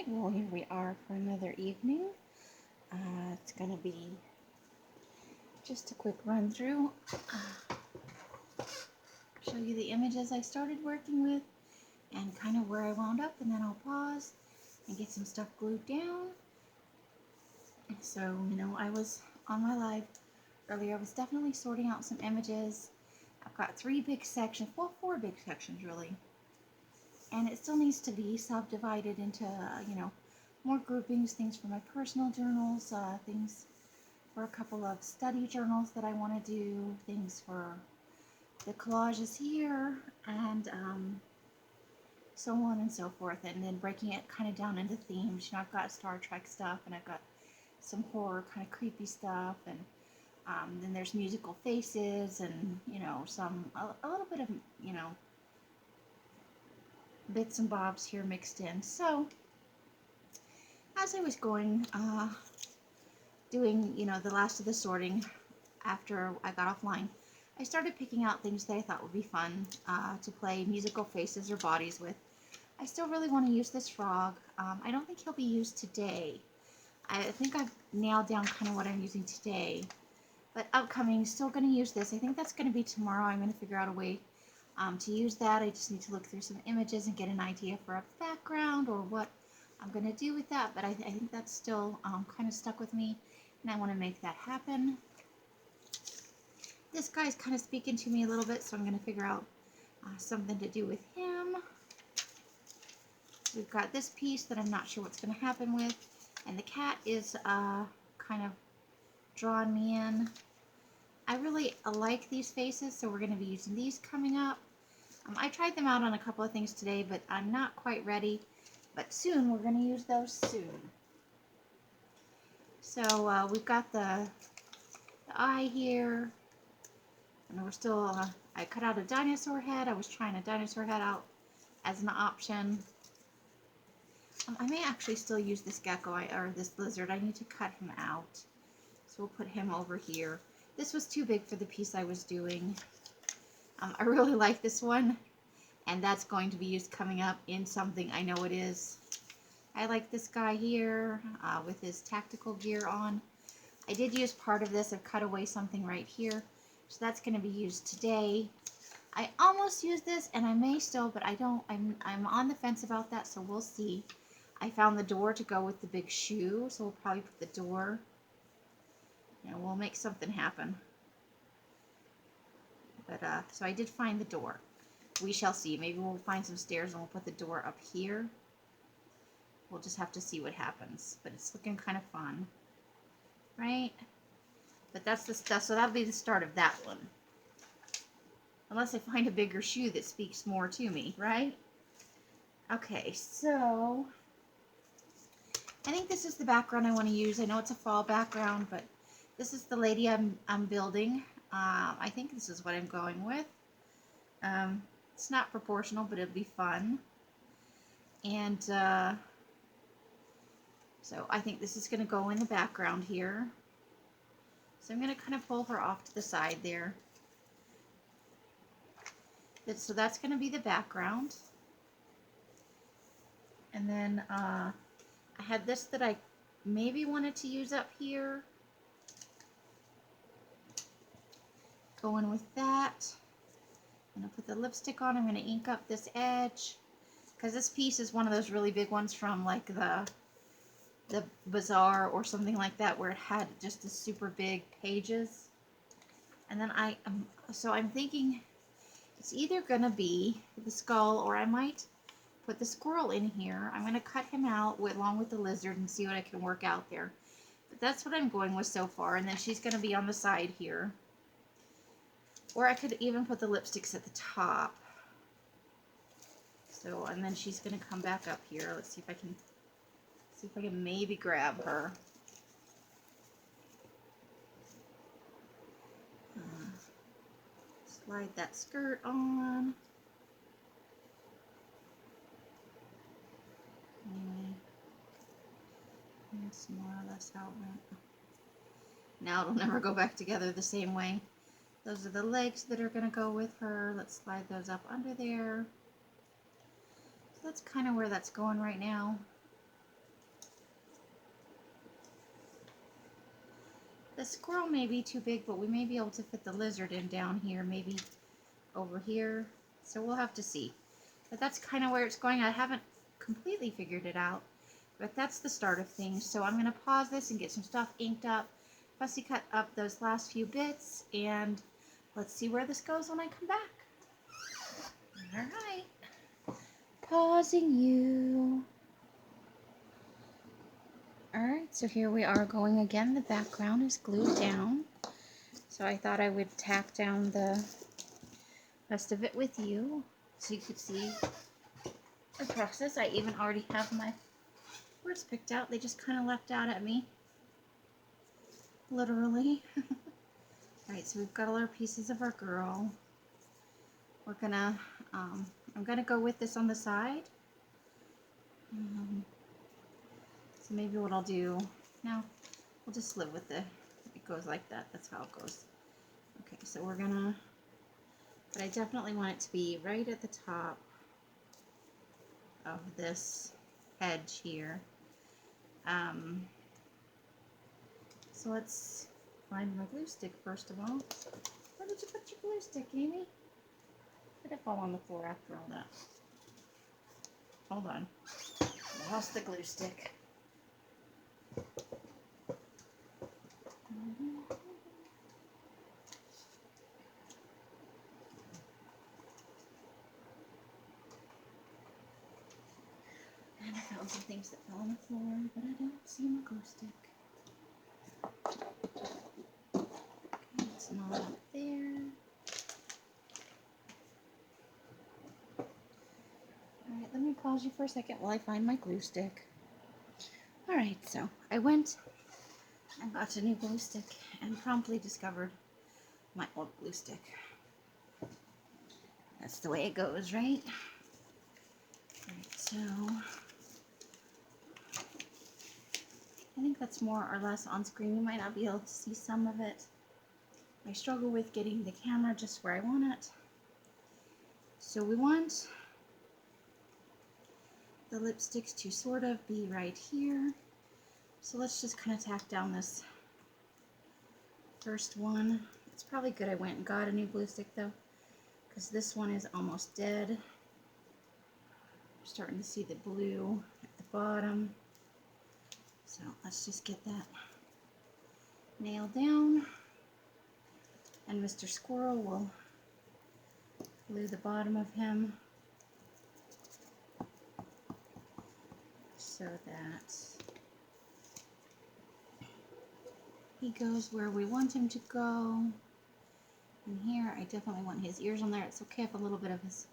Alright, well here we are for another evening. It's going to be just a quick run through. Show you the images I started working with and kind of where I wound up, and then I'll pause and get some stuff glued down. So, I was on my live earlier. I was definitely sorting out some images. I've got 3 big sections, well 4 big sections really. And it still needs to be subdivided into, more groupings, things for my personal journals, things for a couple of study journals that I want to do, things for the collages here, and so on and so forth. And then breaking it kind of down into themes. I've got Star Trek stuff, and I've got some horror, kind of creepy stuff, and then there's musical faces, and, a little bit of, bits and bobs here mixed in. So as I was going, doing, the last of the sorting after I got offline, I started picking out things that I thought would be fun to play musical faces or bodies with. I still really want to use this frog. I don't think he'll be used today. I think I've nailed down kind of what I'm using today. But upcoming, still going to use this. I think that's going to be tomorrow. I'm going to figure out a way to use that. I just need to look through some images and get an idea for a background or what I'm going to do with that. But I think that's still kind of stuck with me, and I want to make that happen. This guy's kind of speaking to me a little bit, so I'm going to figure out something to do with him. We've got this piece that I'm not sure what's going to happen with, and the cat is kind of drawing me in. I really like these faces, so we're going to be using these coming up. I tried them out on a couple of things today, but I'm not quite ready. But soon, we're going to use those soon. So we've got the eye here. And we're still, I cut out a dinosaur head. I was trying a dinosaur head out as an option. I may actually still use this gecko, or this lizard. I need to cut him out. So we'll put him over here. This was too big for the piece I was doing. I really like this one, and that's going to be used coming up in something. I know it is. I like this guy here with his tactical gear on. I did use part of this. I've cut away something right here, so that's going to be used today. I almost used this, and I may still, but I don't. I'm on the fence about that, so we'll see. I found the door to go with the big shoe, so we'll probably put the door. We'll make something happen. But, so I did find the door. We shall see. Maybe we'll find some stairs and we'll put the door up here. We'll just have to see what happens. But it's looking kind of fun. Right? But that's the stuff. So that'll be the start of that one. Unless I find a bigger shoe that speaks more to me. Right? Okay, so I think this is the background I want to use. I know it's a fall background, but this is the lady I'm building. I think this is what I'm going with. It's not proportional, but it'll be fun. And so I think this is going to go in the background here. So I'm going to kind of pull her off to the side there. So that's going to be the background. And then I had this that I maybe wanted to use up here. Going with that. I'm going to put the lipstick on. I'm going to ink up this edge, because this piece is one of those really big ones from like the bazaar or something like that, where it had just the super big pages. And then so I'm thinking it's either going to be the skull, or I might put the squirrel in here. I'm going to cut him out along with the lizard and see what I can work out there. But that's what I'm going with so far. And then she's going to be on the side here. Or I could even put the lipsticks at the top. So, and then she's going to come back up here. Let's see if I can maybe grab her. Slide that skirt on. Anyway, it's more or less how it went. Now it'll never go back together the same way. Those are the legs that are going to go with her. Let's slide those up under there. So that's kind of where that's going right now. The squirrel may be too big, but we may be able to fit the lizard in down here, maybe over here. So we'll have to see. But that's kind of where it's going. I haven't completely figured it out, but that's the start of things. So I'm going to pause this and get some stuff inked up, fussy cut up those last few bits, and let's see where this goes when I come back. All right. Pausing you. Alright, so here we are going again. The background is glued down. So I thought I would tack down the rest of it with you so you could see the process. I even already have my words picked out. They just kind of leapt out at me. Literally. Alright, so we've got all our pieces of our girl. We're gonna, I'm gonna go with this on the side. So maybe what I'll do, no, we'll just live with it. It goes like that. That's how it goes. Okay, so we're gonna, but I definitely want it to be right at the top of this hedge here. So let's find my glue stick first of all. Where did you put your glue stick, Amy? Did it fall on the floor after all that? Hold on. I lost the glue stick. And I found some things that fell on the floor, but I don't see my glue stick. Okay, it's not up there. Alright, let me pause you for a second while I find my glue stick. Alright, so I went and got a new glue stick and promptly discovered my old glue stick. That's the way it goes, right? Alright, so I think that's more or less on screen. You might not be able to see some of it. I struggle with getting the camera just where I want it. So we want the lipsticks to sort of be right here. So let's just kind of tack down this first one. It's probably good I went and got a new glue stick though, because this one is almost dead. You're starting to see the blue at the bottom. So let's just get that nailed down. And Mr. Squirrel will glue the bottom of him so that he goes where we want him to go. And here, I definitely want his ears on there. It's okay if a little bit of his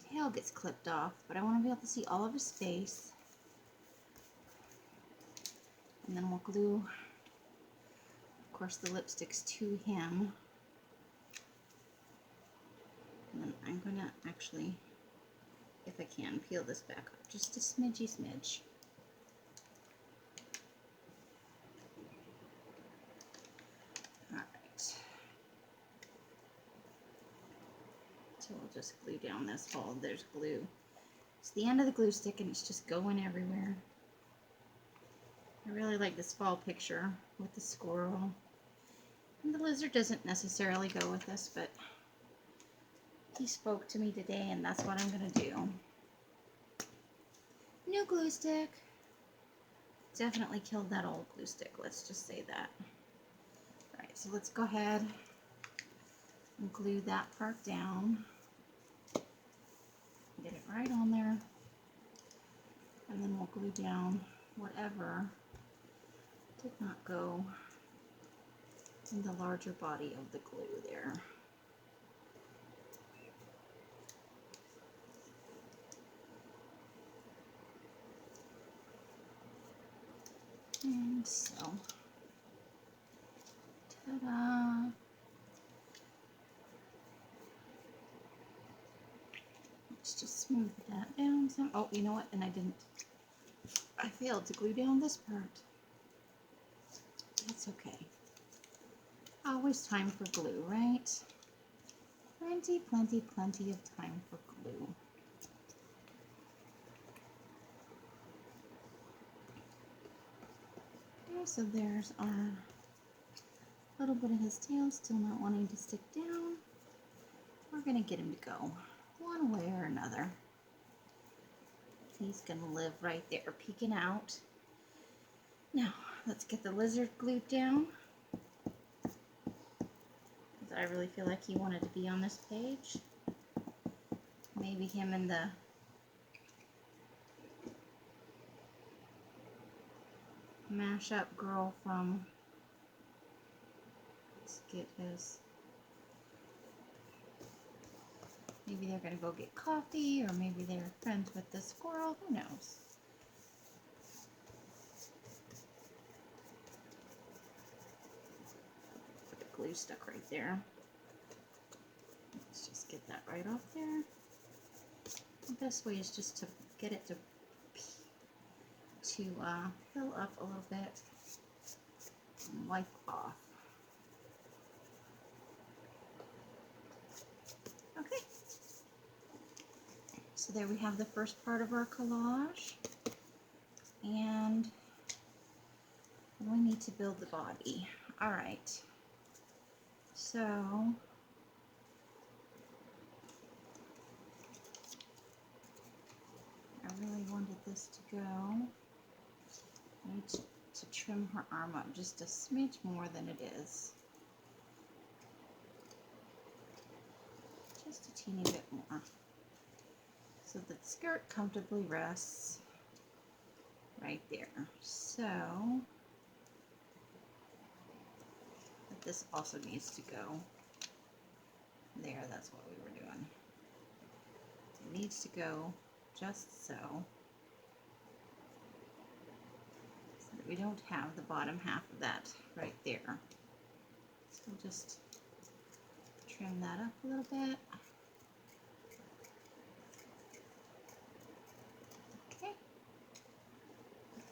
tail gets clipped off, but I want to be able to see all of his face. And then we'll glue, of course, the lipsticks to him. And then I'm going to actually, if I can, peel this back up just a smidgy smidge. So we'll just glue down this hole. There's glue. It's the end of the glue stick and it's just going everywhere. I really like this fall picture with the squirrel. And the lizard doesn't necessarily go with this, but he spoke to me today and that's what I'm going to do. New glue stick. Definitely killed that old glue stick. Let's just say that. Alright, so let's go ahead and glue that part down. Get it right on there. And then we'll glue down whatever did not go in the larger body of the glue there. And so, ta-da! Let's just smooth that down some. Oh, you know what? And I failed to glue down this part. That's okay. Always time for glue, right? Plenty, plenty, plenty of time for glue. Okay, so there's our little bit of his tail still not wanting to stick down. We're gonna get him to go one way or another. He's gonna live right there, peeking out. Now, let's get the lizard glued down. Because I really feel like he wanted to be on this page. Maybe him and the mashup girl from, let's get his, maybe they're gonna go get coffee, or maybe they're friends with the squirrel, who knows. The glue stuck right there. Let's just get that right off there. The best way is just to get it to fill up a little bit and wipe off. Okay, so there we have the first part of our collage, and we need to build the body. All right, so I really wanted this to go. I need to trim her arm up just a smidge more than it is. Just a teeny bit more. So that the skirt comfortably rests right there. So, but this also needs to go there. That's what we were doing. It needs to go just so. We don't have the bottom half of that right there. So we'll just trim that up a little bit. Okay.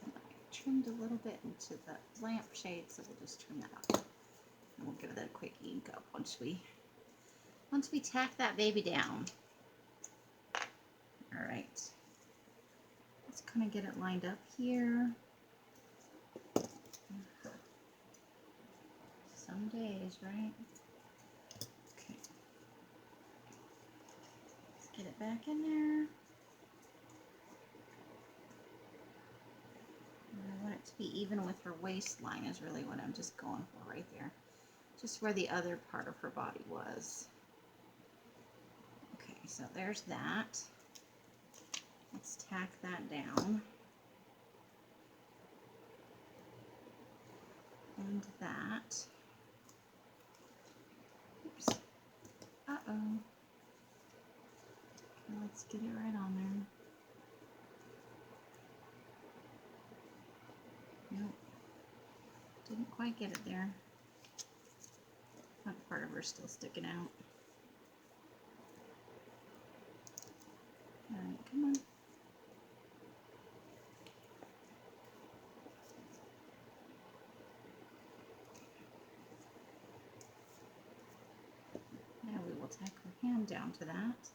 And I trimmed a little bit into the lampshade, so we'll just trim that up. And we'll give that a quick ink up once we tack that baby down. All right. Let's kind of get it lined up here. Some days, right? Okay. Let's get it back in there. And I want it to be even with her waistline is really what I'm just going for right there. Just where the other part of her body was. Okay, so there's that. Let's tack that down. And that. Oops. Uh-oh. Okay, let's get it right on there. Nope. Didn't quite get it there. That part of her still sticking out. Alright, come on. Now we will tack her hand down to that.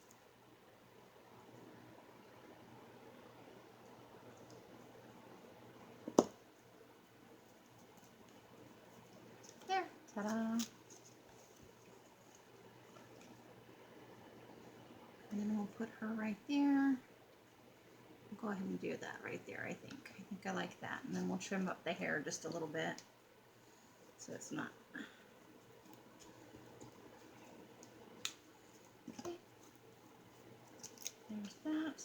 There, ta-da! And then we'll put her right there. We'll go ahead and do that right there, I think. I think I like that. And then we'll trim up the hair just a little bit so it's not. Okay. There's that.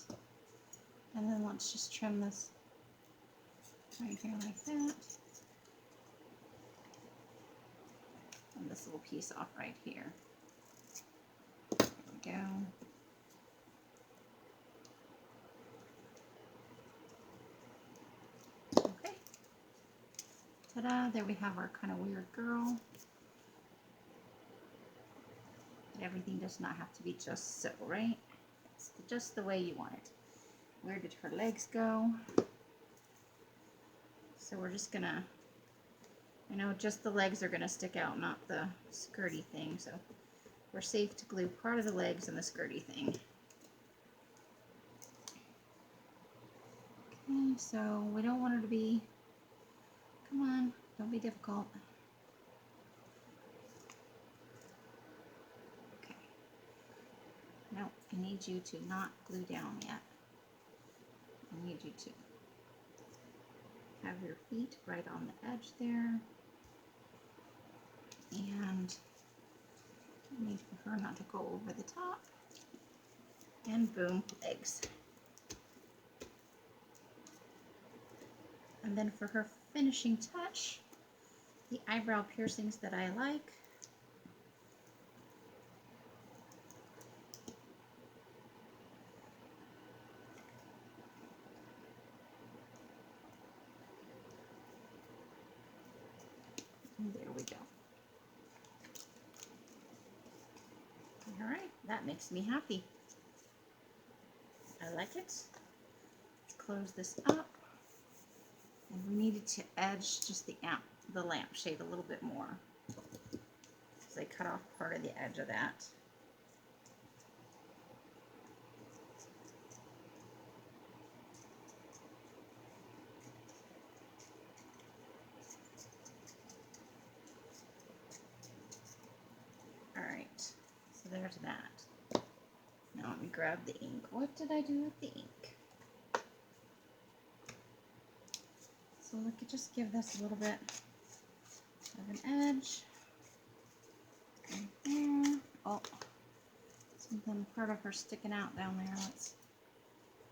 And then let's just trim this right here like that. And this little piece off right here. There we go. Okay. Ta-da, there we have our kind of weird girl. But everything does not have to be just so, right? It's just the way you want it. Where did her legs go? So we're just gonna, I know just the legs are gonna stick out, not the skirty thing, so we're safe to glue part of the legs and the skirty thing. Okay, so we don't want her to be, come on, don't be difficult. I need you to not glue down yet. I need you to have your feet right on the edge there. And I need for her not to go over the top. And boom, legs. And then for her finishing touch, the eyebrow piercings that I like. And there we go. All right, that makes me happy. I like it. Let's close this up. And we needed to edge just the lampshade a little bit more. So I cut off part of the edge of that. All right, so there's that. Now let me grab the ink. What did I do with the ink? So we could just give this a little bit of an edge. Right there. Oh, something, part of her sticking out down there. Let's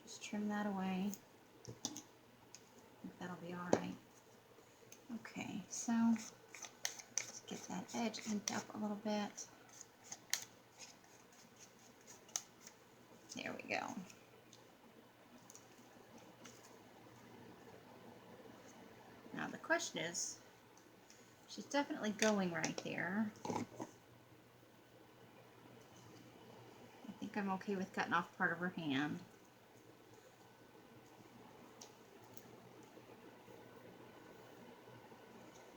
just trim that away. I think that'll be all right. Okay, so let's get that edge inked up a little bit. There we go. Now the question is, she's definitely going right there. I think I'm okay with cutting off part of her hand.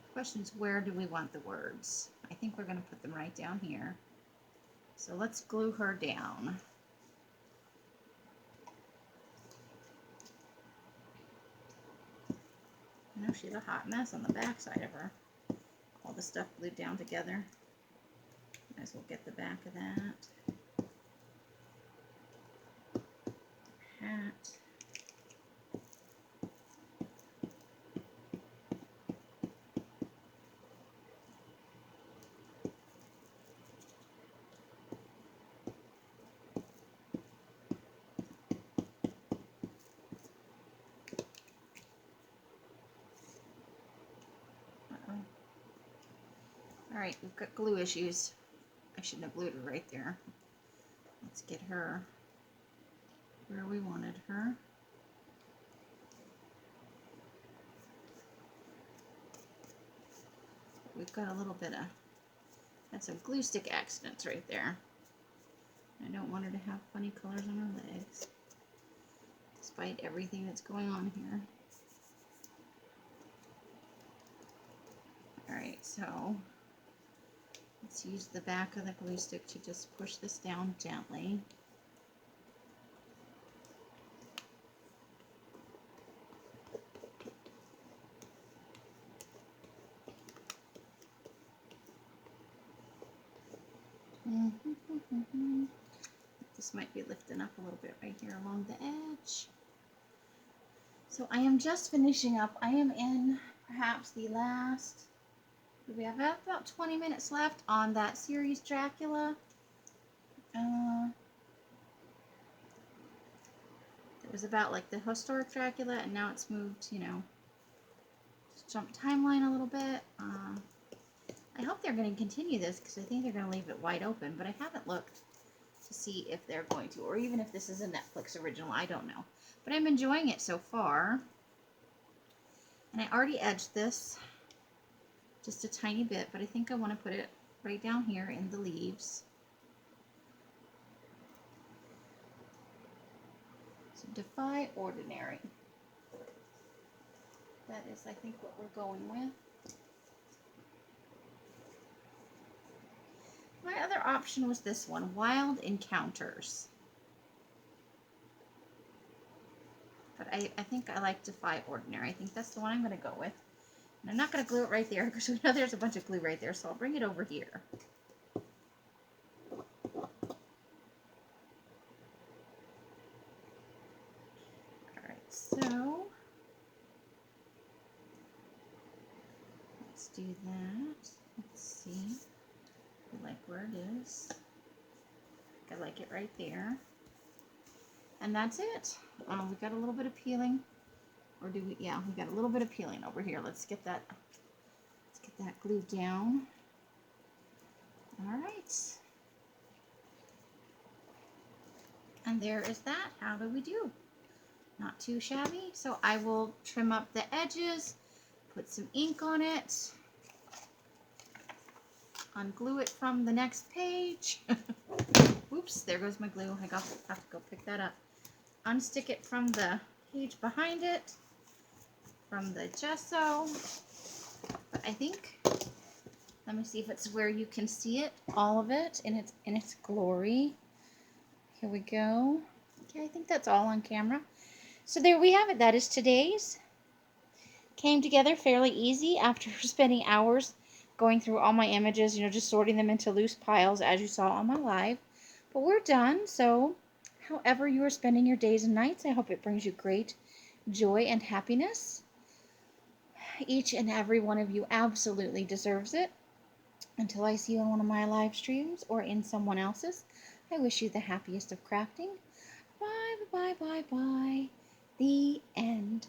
The question is, where do we want the words? I think we're going to put them right down here. So let's glue her down. I know she's a hot mess on the back side of her. All the stuff glued down together. Might as well get the back of that. Hat. All right, we've got glue issues. I shouldn't have glued her right there. Let's get her where we wanted her. We've got a little bit of, that's some glue stick accidents right there. I don't want her to have funny colors on her legs, despite everything that's going on here. All right, so let's use the back of the glue stick to just push this down gently. This might be lifting up a little bit right here along the edge. So I am just finishing up. I am in perhaps the last, we have about 20 minutes left on that series Dracula. It was about like the historic Dracula, and now it's moved, you know, just jump timeline a little bit. I hope they're going to continue this because I think they're going to leave it wide open, but I haven't looked to see if they're going to, or even if this is a Netflix original. I don't know, but I'm enjoying it so far. And I already edged this just a tiny bit, but I think I want to put it right down here in the leaves. So Defy Ordinary. That is, I think, what we're going with. My other option was this one, Wild Encounters. But I think I like Defy Ordinary. I think that's the one I'm going to go with. And I'm not going to glue it right there because we know there's a bunch of glue right there, so I'll bring it over here. do that. Let's see. I like where it is. I like it right there. And that's it. We got a little bit of peeling. Or do we? Yeah, we got a little bit of peeling over here. Let's get that glued down. All right. And there is that. How do we do? Not too shabby. So I will trim up the edges, put some ink on it, unglue it from the next page. Oops, there goes my glue. I have to go pick that up. Unstick it from the page behind it, from the gesso. But I think, let me see if it's where you can see it, all of it in its glory. Here we go. Okay, I think that's all on camera. So there we have it. That is today's. Came together fairly easy after spending hours going through all my images, you know, just sorting them into loose piles as you saw on my live. But we're done. So however you are spending your days and nights, I hope it brings you great joy and happiness. Each and every one of you absolutely deserves it. Until I see you on one of my live streams or in someone else's, I wish you the happiest of crafting. Bye, bye, bye, bye. The end.